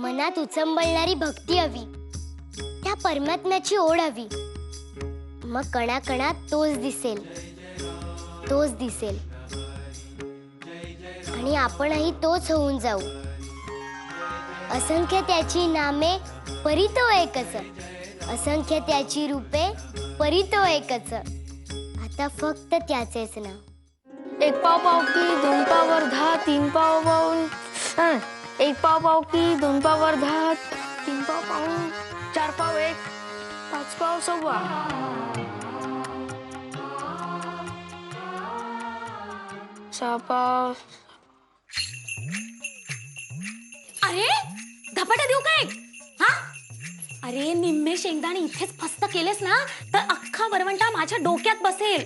मनात उचंबळणारी भक्ती हवी, त्या परमात्म्याची ओढ हवी. मग कणाकणात तोच दिसेल, तोच दिसेल. आणि आपणही तोच होऊन जाऊ. असंख्य त्याची नामे परितो एकच, असंख्य त्याची रूपे परितो एकच. आता फक्त त्याचेच नाव. एक पाव पावकी, दोन पाव अर्धा, तीन पाव पाऊण, एक पाव पावकी, दोन पाव अर्धा, तीन पाव पाऊण, चार पाव एक, पाच पाव सव्वा, सहा पाव. अरे धपाटा देऊ काय? हा, अरे निम्मे शेंगदाणे इथेच फस्त केलेस ना तर अख्खा वरवंटा माझ्या डोक्यात बसेल.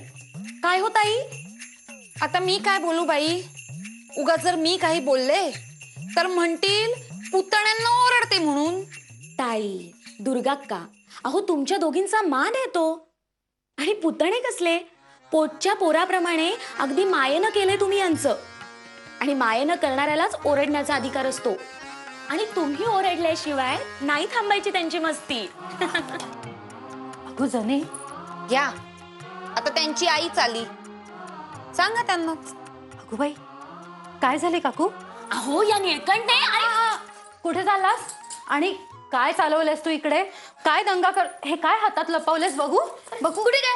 काय हो ताई? आता मी काय बोलू बाई? उगा जर मी काही बोलले तर म्हणतील पुतण्यांना ओरडते म्हणून. ताई, दुर्गाक्का, अहो तुमच्या दोघींचा मान आहे तो. आणि पुतणे कसले? पोटच्या पोराप्रमाणे अगदी मायेनं केले तुम्ही यांचं. आणि मायेनं करणाऱ्यालाच ओरडण्याचा अधिकार असतो. आणि तुम्ही ओरडल्याशिवाय नाही थांबायची त्यांची मस्ती. अगो जने, या आता त्यांची आई चाली, सांगा त्यांनाच. अगो बाई, काय झाले काकू? अहो या निळकंठने कुठे चाललास आणि काय चालवलेस तू इकडे? काय दंगा कर? हे काय हातात लपवलेस? बघू बघू. कुठे काय?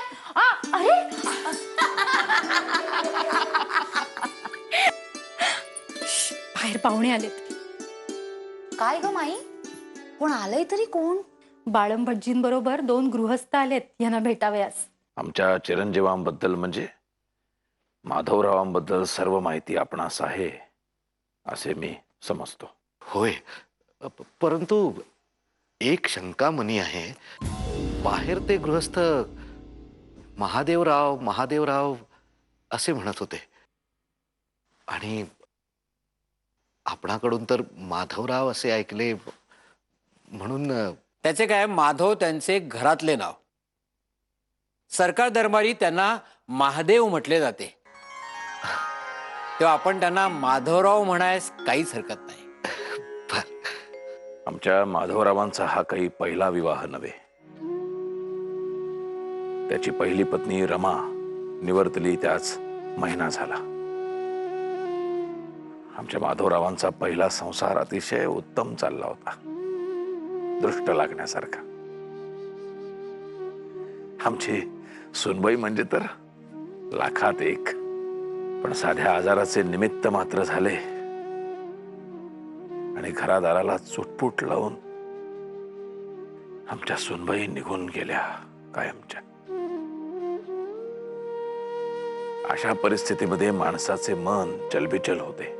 अरे बाहेर पाहुणे आलेत. काय ग माई, कोण आलंय तरी कोण? बाळम भटजींबरोबर दोन गृहस्थ आलेत यांना भेटावयास. आमच्या चिरंजीवांबद्दल म्हणजे माधवरावांबद्दल सर्व माहिती आपणास आहे असे मी समजतो. होय, परंतु एक शंका मनी आहे. बाहेर ते गृहस्थ महादेवराव महादेवराव असे म्हणत होते आणि आपणाकडून तर माधवराव असे ऐकले, म्हणून. त्याचे काय, माधव त्यांचे घरातले नाव. सरकार दरबारी त्यांना महादेव म्हटले जाते, तेव्हा आपण त्यांना माधवराव म्हणायस काहीच हरकत नाही. आमच्या माधवरावांचा हा काही पहिला विवाह नव्हे. त्याची पहिली पत्नी रमा निवर्तली त्याच महिना झाला. आमच्या माधवरावांचा पहिला संसार अतिशय उत्तम चालला होता, दृष्ट लागण्यासारखा. आमची सुनबाई म्हणजे तर लाखात एक. पण साध्या आजाराचे निमित्त मात्र झाले आणि घरादाराला चुटपुट लावून आमच्या सुनबाई निघून गेल्या कायमच्या. अशा परिस्थितीमध्ये माणसाचे मन चलबिचल होते.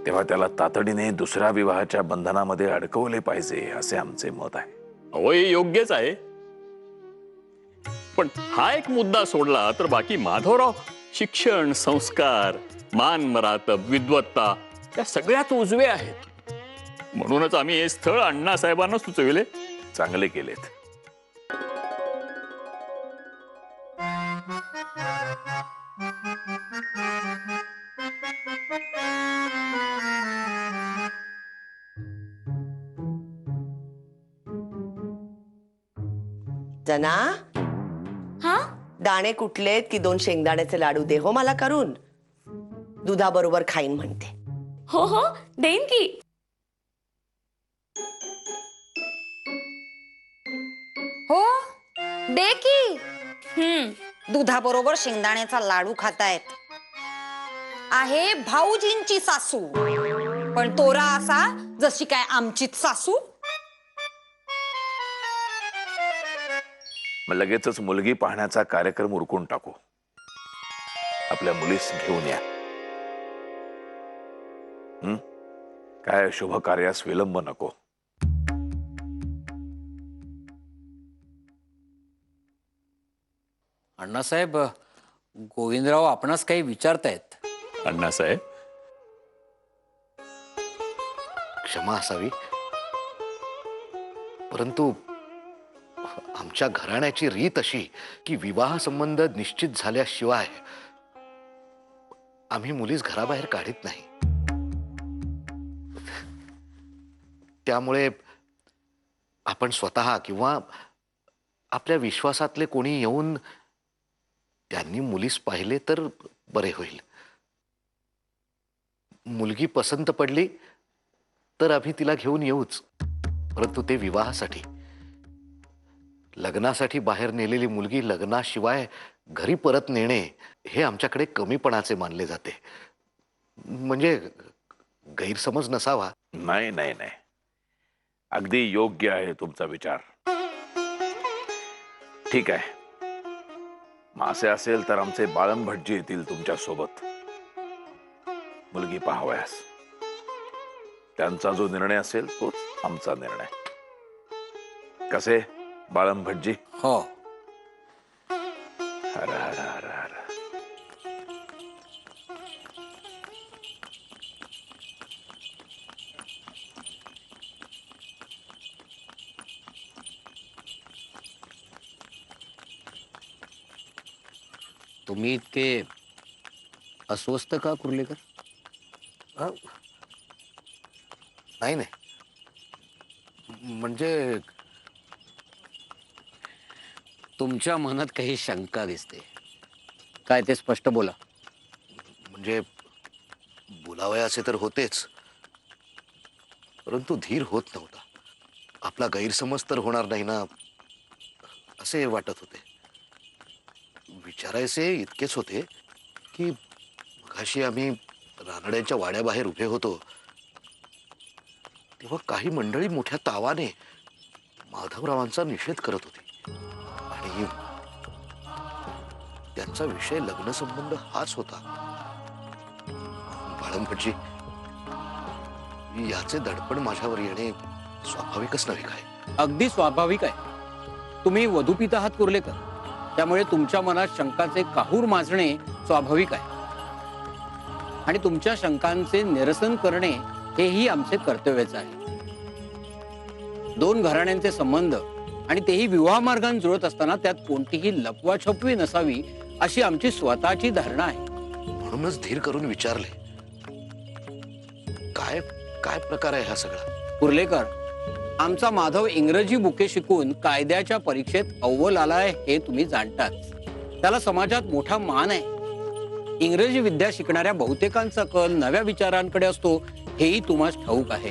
तेव्हा त्याला तातडीने दुसऱ्या विवाहाच्या बंधनामध्ये अडकवले पाहिजे असे आमचे मत आहे. अहो हे योग्यच आहे, पण हा एक मुद्दा सोडला तर बाकी माधवराव शिक्षण, संस्कार, मान मरातब, विद्वत्ता या सगळ्यात उजवे आहेत. म्हणूनच आम्ही हे स्थळ अण्णासाहेबांना सुचविले. चांगले केलेत. जना, हा, दाणे कुठलेत की दोन शेंगदाण्याचे लाडू दे हो मला करून. दुधाबरोबर खाईन म्हणते. हो हो देईन की. हो दे की. दुधाबरोबर शेंगदाण्याचा लाडू खातायत. आहे भाऊजींची सासू, पण तोरा असा जशी काय आमचीच सासू. मग लगेचच मुलगी पाहण्याचा कार्यक्रम उरकून टाकू. आपल्या मुलीस घेऊन या. काय शुभ कार्यास विलंब नको. अण्णासाहेब, गोविंदराव आपणास काही विचारतायत. अण्णासाहेब, क्षमा असावी, परंतु आमच्या घराण्याची रीत अशी की विवाह संबंध निश्चित झाल्याशिवाय आम्ही मुलीस घराबाहेर काढीत नाही. त्यामुळे आपण स्वतः किंवा आपल्या विश्वासातले कोणी येऊन त्यांनी मुलीस पाहिले तर बरे होईल. मुलगी पसंत पडली तर आम्ही तिला घेऊन येऊच, परंतु ते विवाहासाठी. लग्नासाठी बाहेर नेलेली मुलगी लग्नाशिवाय घरी परत नेणे हे आमच्याकडे कमीपणाचे मानले जाते. म्हणजे गैरसमज नसावा. नाही नाही नाही, अगदी योग्य आहे तुमचा विचार. ठीक आहे, मग असे असेल तर आमचे बाळम भटजी येतील तुमच्या सोबत मुलगी पाहावयास. त्यांचा जो निर्णय असेल तोच आमचा निर्णय. कसे बाळम भटजी? हो. हर हर हर हर. तुम्ही इतके अस्वस्थ का कुर्लेकर? नाही नाही, म्हणजे तुमच्या मनात काही शंका दिसते. काय ते स्पष्ट बोला. म्हणजे बोलावयाचे तर होतेच, परंतु धीर होत नव्हता. आपला गैरसमज तर होणार नाही ना असे वाटत होते. विचारायचे इतकेच होते की मगाशी आम्ही रानड्यांच्या वाड्याबाहेर उभे होतो तेव्हा काही मंडळी मोठ्या तावाने माधवरावांचा निषेध करत होती आणि त्यांचा विषय लग्न संबंध हाच होता. बाळंभटजी, याचे दडपण माझ्यावर येणे स्वाभाविकच नव्हे काय? अगदी स्वाभाविक आहे. तुम्ही वधूपिता आहात कुर्लेकर, त्यामुळे तुमच्या मनात शंकाचे काहूर माजणे स्वाभाविक आहे आणि तुमच्या शंकांचे निरसन करणे हेही आमचे कर्तव्यच आहे. दोन घराण्यांचे संबंध आणि तेही विवाह मार्गाने जुळत असताना त्यात कोणतीही लपवाछपवी नसावी अशी आमची स्वतःची धारणा आहे. म्हणूनच धीर करून विचारले, काय काय प्रकार आहे हा सगळा? कुर्लेकर, आमचा माधव इंग्रजी बुके शिकून कायद्याच्या परीक्षेत अव्वल आलाय हे तुम्ही जाणताच. त्याला समाजात मोठा मान आहे. इंग्रजी विद्या शिकणाऱ्या बहुतेकांचा कल नव्या विचारांकडे असतो हेही तुम्हाला ठाऊक आहे.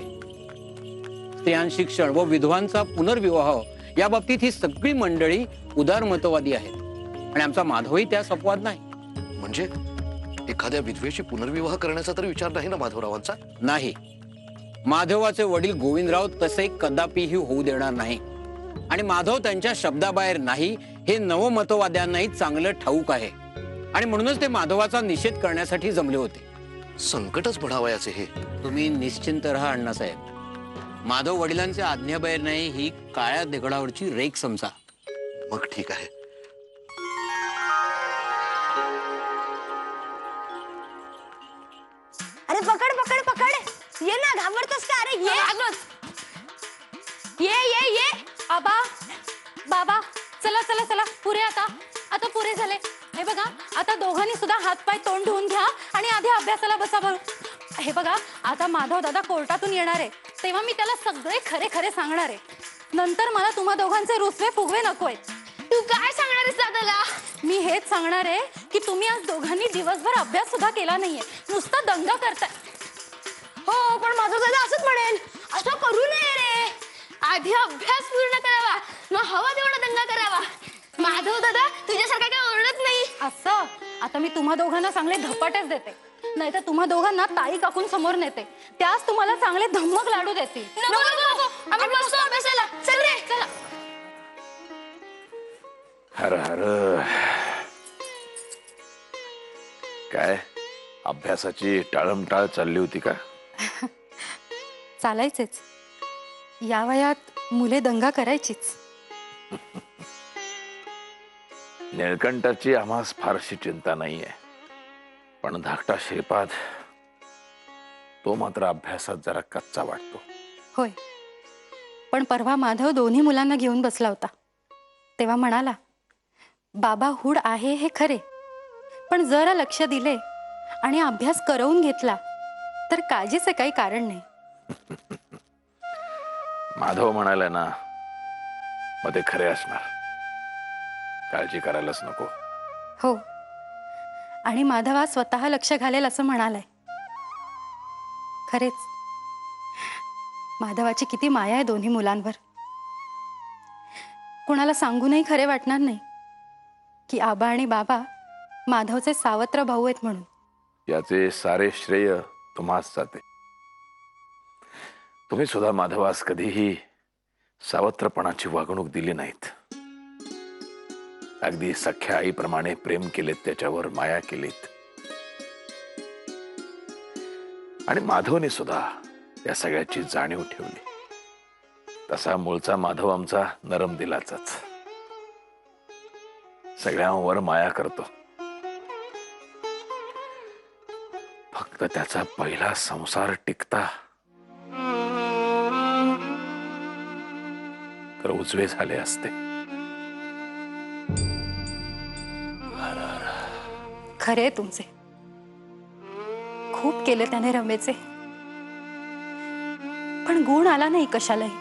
स्त्रियांचे शिक्षण व विधवांचा पुनर्विवाह या बाबतीत ही सगळी मंडळी उदारमतवादी आहेत आणि आमचा माधवही त्यास अपवाद नाही. म्हणजे एखाद्या विधवेशी पुनर्विवाह करण्याचा तर विचार नाही ना माधवरावांचा? नाही, माधवाचे वडील गोविंदराव तसे कदापिही होऊ देणार नाही आणि माधव त्यांच्या शब्दाबाहेर नाही हे नवमतवाद्यांनाही चांगलं ठाऊक आहे आणि म्हणूनच ते माधवाचा निषेध करण्यासाठी जमले होते. संकटच म्हणावयाचे हे. तुम्ही निश्चिंत राहा अण्णासाहेब. माधव वडिलांच्या आज्ञाबाहेर नाही ही काळ्या दगडावरची रेख समजा. मग ठीक आहे. अरे पकड पकड पकड, ये ना, घाबरतोस का? अरे ये ये ये ये. आबा बाबा, चला चला चला, पुरे आता आता पुरे झाले. हे बघा, आता दोघांनी सुद्धा हातपाय तोंड धुवून घ्या आणि आधी अभ्यासाला बसा बरं. हे बघा, आता माधव दादा कोर्टातून येणार आहे तेव्हा मी त्याला सगळे खरे खरे सांगणार आहे. नंतर मला तुम्हा दोघांचे रुसवे फुगवे नकोय. तू काय सांगणार आहेस दादाला? मी हेच सांगणार आहे की तुम्ही आज दोघांनी दिवसभर अभ्यास सुद्धा केला नाहीये, नुसता दंगा करताय. हो, पण माझा दादा असंच म्हणेल. असं करू नये रे. आधी अभ्यास पूर्ण करावा, मग हवा तेवढा दंगा करावा. माधव दादा तुझ्यासारखा काय ओरडत नाही. असं आता मी तुम्हा दोघांना चांगले धपाटेच देते, नाहीतर तुम्हा दोघांना ताई काकून समोर नेते, त्याच तुम्हाला चांगले धम्मक लाडू देतील. नको नको नको, आम्ही बसतो अभ्यासाला. चल रे चला. हर हर. काय अभ्यासाची टाळमटाळ चालली होती का? चालायचेच, या वयात मुले दंगा करायचीच. निळकंठाची आम्हास फारशी चिंता नाहीये, पण धाकटा श्रीपाद तो मात्र अभ्यासात जरा कच्चा वाटतो. होय, पण परवा माधव दोन्ही मुलांना घेऊन बसला होता तेव्हा म्हणाला, बाबा हुड आहे हे खरे, पण जरा लक्ष दिले आणि अभ्यास करवून घेतला तर काळजीचे काही कारण नाही. माधव म्हणाला ना, मग ते खरे असणार. काळजी करायलाच नको. हो, आणि माधवा स्वतः लक्ष घालेल असं म्हणालाय. खरेच माधवाची किती माया आहे दोन्ही मुलांवर. कुणाला सांगूनही खरे वाटणार नाही की आबा आणि बाबा माधवचे सावत्र भाऊ आहेत म्हणून. याचे सारे श्रेय तुम्हाच जाते. तुम्ही सुद्धा माधवास कधीही सावत्रपणाची वागणूक दिली नाहीत. अगदी सख्या आईप्रमाणे प्रेम केलेत, त्याच्यावर माया केलीत. आणि माधवने सुद्धा या सगळ्याची जाणीव ठेवली. तसा मूळचा माधव आमचा नरम दिलाचाच, सगळ्यांवर माया करतो. फक्त त्याचा पहिला संसार टिकता तर उजवे झाले असते. खरे तुमचे, खूप केले त्याने रमेचे, पण गुण आला नाही कशालाही.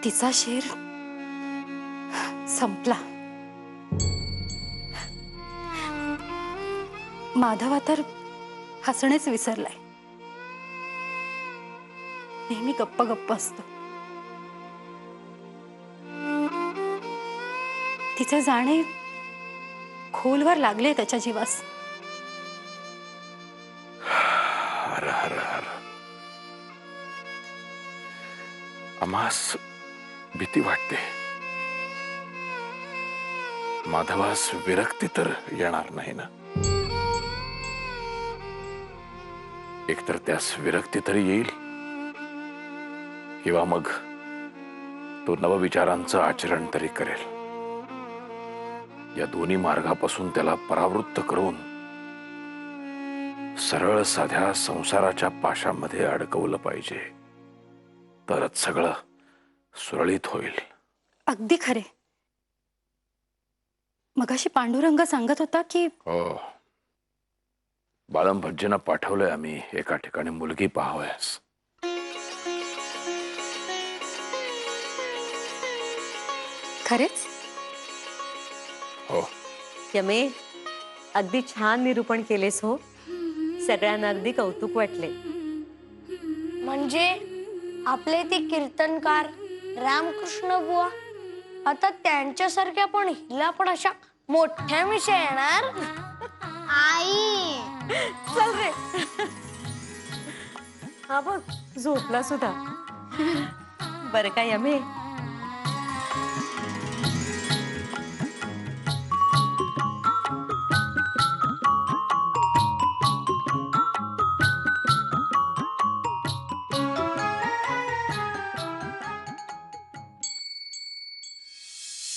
तिचा शेर संपला. माधवा तर हसणेच विसरलाय. नेहमी गप्प गप्प असतो. तिचे जाणे खोलवर लागले त्याच्या जीवास. हर हर हर. आम्हास भीती वाटते. माधवास विरक्ती तर येणार नाही ना? एकतर त्यास विरक्ती तरी येईल, किंवा मग तो नवविचारांचं आचरण तरी करेल. या दोन्ही मार्गापासून त्याला परावृत्त करून सरळ साध्या संसाराच्या पाशामध्ये अडकवलं पाहिजे, तरच सगळं सुरळीत होईल. अगदी खरे. मगाशी पांडुरंग सांगत होता की हो, बाळम भज्जींना पाठवलंय आम्ही एका ठिकाणी मुलगी पाहावयास. खरेच हो. यमे, अगदी छान निरूपण केलेस हो. सगळ्यांना अगदी कौतुक वाटले. म्हणजे आपले ते कीर्तनकार रामकृष्ण बुवा, आता त्यांच्यासारख्या पण हिला पण अशा मोठ्या मिशा येणार. आई चल रे. हा बघ, झोपला सुद्धा. बरं का यमे,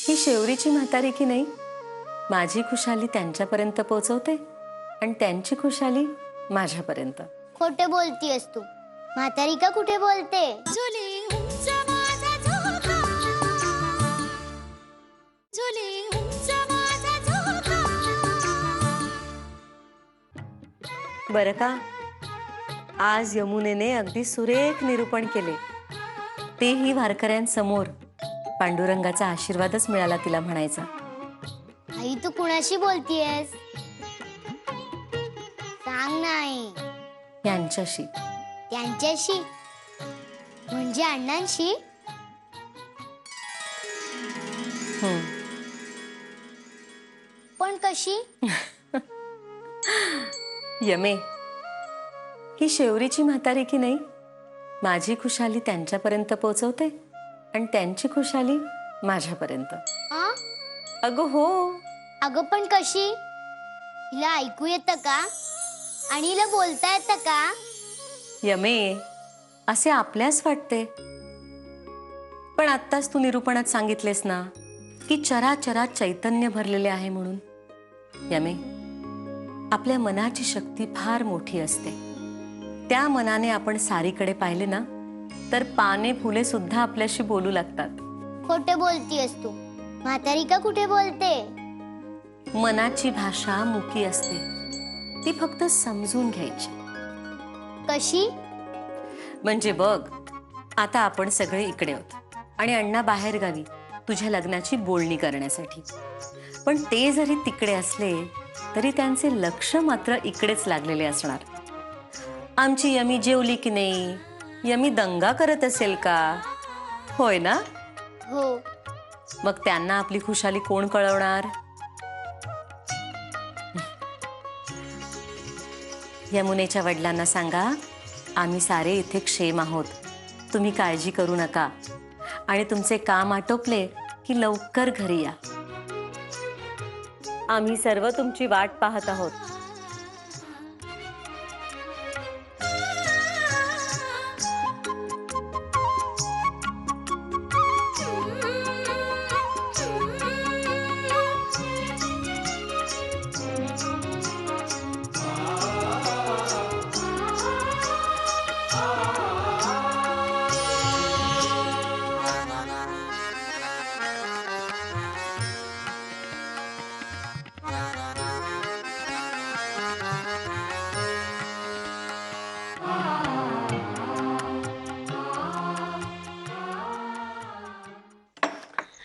ही शेवरीची म्हातारी की नाही माझी खुशाली त्यांच्यापर्यंत पोहोचवते आणि त्यांची खुशाली माझ्यापर्यंत. खोटे बोलतीयस तू. म्हातारी का कुठे बोलते? बरं का, आज यमुनेने अगदी सुरेख निरूपण केले. तेही वारकऱ्यांसमोर. पांडुरंगाचा आशीर्वादच मिळाला तिला म्हणायचा. आई तू कुणाशी बोलतीयस? सांग नाही. यांच्याशी. त्यांच्याशी म्हणजे अण्णांशी? पण कशी? यमे, ही शेवरीची म्हातारी की नाही माझी खुशाली त्यांच्यापर्यंत पोहोचवते आणि त्यांची खुशाली माझ्यापर्यंत. हा? अगं हो. अगं पण कशी? हिला ऐकू येतं का? आणि हिला बोलता येतं का? यमे, असे आपल्यास वाटते, पण आत्ताच तू निरूपणात सांगितलेस ना की चराचरात चैतन्य भरलेले आहे म्हणून. यमे, आपल्या मनाची शक्ती फार मोठी असते. त्या मनाने आपण सारीकडे पाहिले ना तर पाने फुले सुद्धा आपल्याशी बोलू लागतात. खोटे बोलतीयस तू. म्हातारी का कुठे बोलते? मनाची भाषा मुकी असते, ती फक्त समजून घ्यायची. कशी? म्हणजे बघ, आता आपण सगळे इकडे आहोत आणि अण्णा बाहेर गावी तुझ्या लग्नाची बोलणी करण्यासाठी. पण ते जरी तिकडे असले तरी त्यांचे लक्ष मात्र इकडेच लागलेले असणार. आमची यमी जेवली की नाही, यमी दंगा करत असेल का, होय ना? हो. मग त्यांना आपली खुशाली कोण कळवणार? यमुनेच्या वडिलांना सांगा, आम्ही सारे इथे क्षेम आहोत, तुम्ही काळजी करू नका आणि तुमचे काम आटोपले की लवकर घरी या. आम्ही सर्व तुमची वाट पाहत आहोत.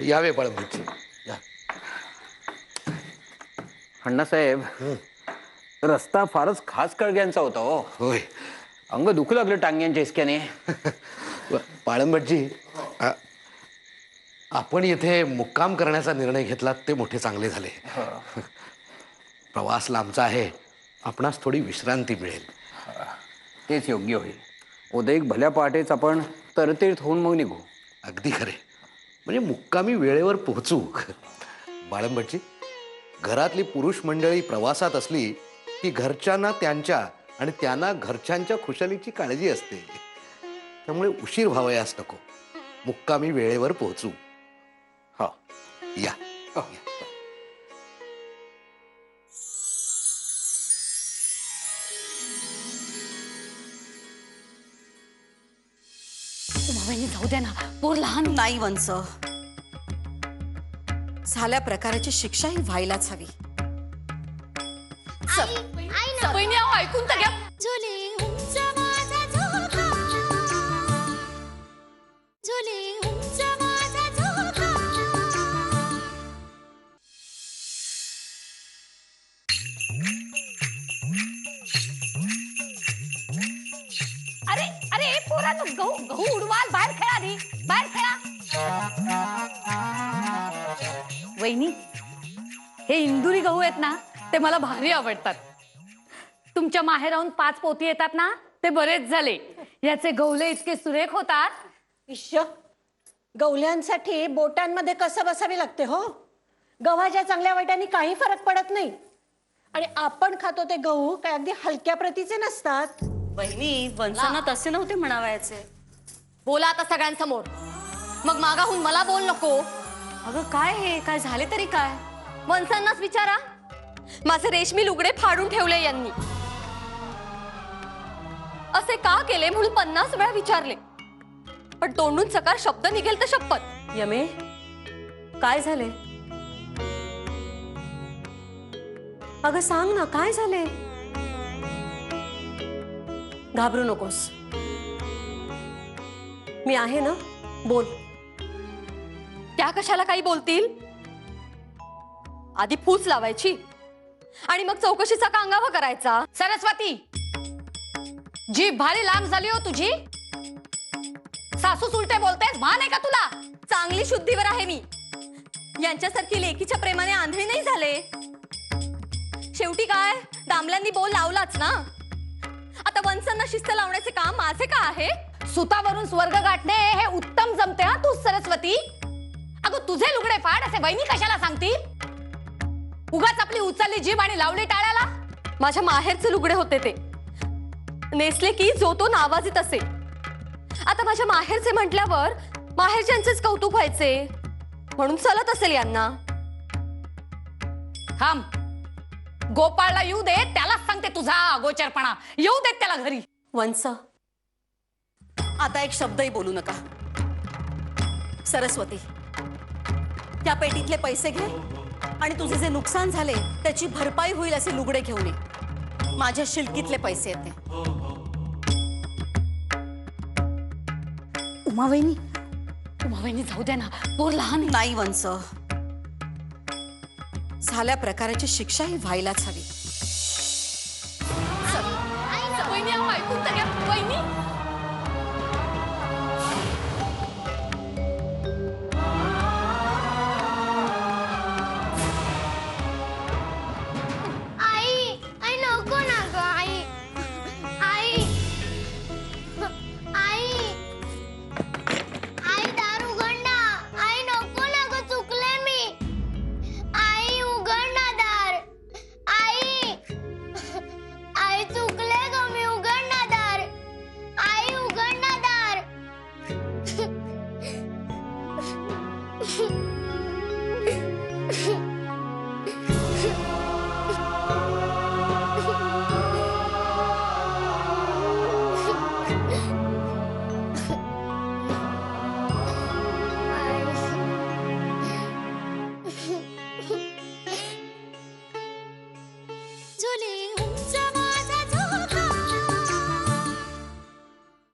यावे बाळंबीची या. अण्णासाहेब, रस्ता फारच खास कळग्यांचा होता हो. होय. अंग दुखू लागलं टांग्यांच्या हिसक्याने. बाळंबटजी, आपण इथे मुक्काम करण्याचा निर्णय घेतला ते मोठे चांगले झाले. प्रवास लांबचा आहे, आपणास थोडी विश्रांती मिळेल. तेच योग्य होईल. उद्या एक भल्या पहाटेच आपण तरतीर्थ होऊन मग निघू. अगदी खरे. म्हणजे मुक्कामी वेळेवर पोहोचू. बाळंबटजी, घरातली पुरुष मंडळी प्रवासात असली की घरच्यांना त्यांच्या आणि त्यांना घरच्यांच्या खुशालीची काळजी असते. त्यामुळे उशीर व्हावयास नको. मुक्कामी वेळेवर पोहोचू. हा, या. वहिनी जाऊ द्या ना, पोर लहान. नाही वंस, झाल्या प्रकाराची शिक्षा ही व्हायलाच हवी. वहिनी अहो, ऐकून तर घ्या. अरे अरे पोरा, तू गहू गहू उडवाल, बाहेर खेळा आधी, बाहेर खेळा. वहिनी, हे इंदुरी गहू आहेत ना, ते मला भारी आवडतात. तुमच्या माहेराहून 5 पोती येतात ना, ते बरेच झाले. याचे गवले इतके सुरेख होतात. इश्य, गवल्यांसाठी बोटांमध्ये कसं बसावी लागते हो. गव्हाच्या चांगल्या वाईटांनी काही फरक पडत नाही. आणि आपण खातो ते गहू काय अगदी हलक्या प्रतीचे नसतात. बहिणी, वंसांना तसे नव्हते म्हणावायचे. बोला आता सगळ्यांसमोर, मग मागाहून मला बोल नको. अगं काय हे, काय झाले तरी काय? वंसांनाच विचारा. माझे रेशमी लुगडे फाडून ठेवले यांनी. असे का केले म्हणून 50 वेळा विचारले, पण तोंडून सकार शब्द निघेल तर शपथ. यमे, काय झाले? अगं सांग ना, काय झाले? घाबरू नकोस, मी आहे ना, बोल. त्या कशाला काही बोलतील? आधी फूस लावायची आणि मग चौकशीचा कांगावा करायचा. सरस्वती, जी भारी लांब झाली हो तुझी. सासू सुलटे बोलतेस, भान आहे का तुला? चांगली शुद्धीवर आहे मी. यांच्यासारखी लेकीच्या प्रेमाने आंधळी नाही झाले. शेवटी काय, दामल्यांनी बोल लावलाच ना. आता वंसांना शिस्त लावण्याचे काम माझे का आहे? सुतावरून स्वर्ग गाठणे हे उत्तम जमते हा तू सरस्वती. अगं तुझे लुगडे फाड असे वहिनी कशाला सांगतील? उगाच आपली उचलली जीभ आणि लावली टाळ्याला. माझ्या माहेरचे लुगडे होते ते, नेसले की जो तो नावाजित असे. आता माझ्या माहेरचे म्हटल्यावर माहेरच्यांचेच कौतुक व्हायचे, म्हणून चलत असेल यांना. थांब, गोपाळला येऊ दे, त्यालाच सांगते तुझा अगोचरपणा. येऊ देत त्याला घरी. वंस, आता एक शब्दही बोलू नका. सरस्वती, त्या पेटीतले पैसे घे आणि तुझे जे नुकसान झाले त्याची भरपाई होईल असे लुगडे घेऊन ये. माझ्या शिलकीतले पैसे येते. उमावहिनी जाऊ द्या ना, पोर लहान आहे. नाही वंस, झाल्या प्रकाराची शिक्षा ही व्हायलाच हवी. वहिनी अहो, ऐकून तर घ्या. वहिनी आई नको ना ग आई. आई दार उघड ना. आई नको ना ग, चुकले मी. आई उघड ना दार. आई चुकले ग मी, उघड ना दार. आई उघड ना दार. झुले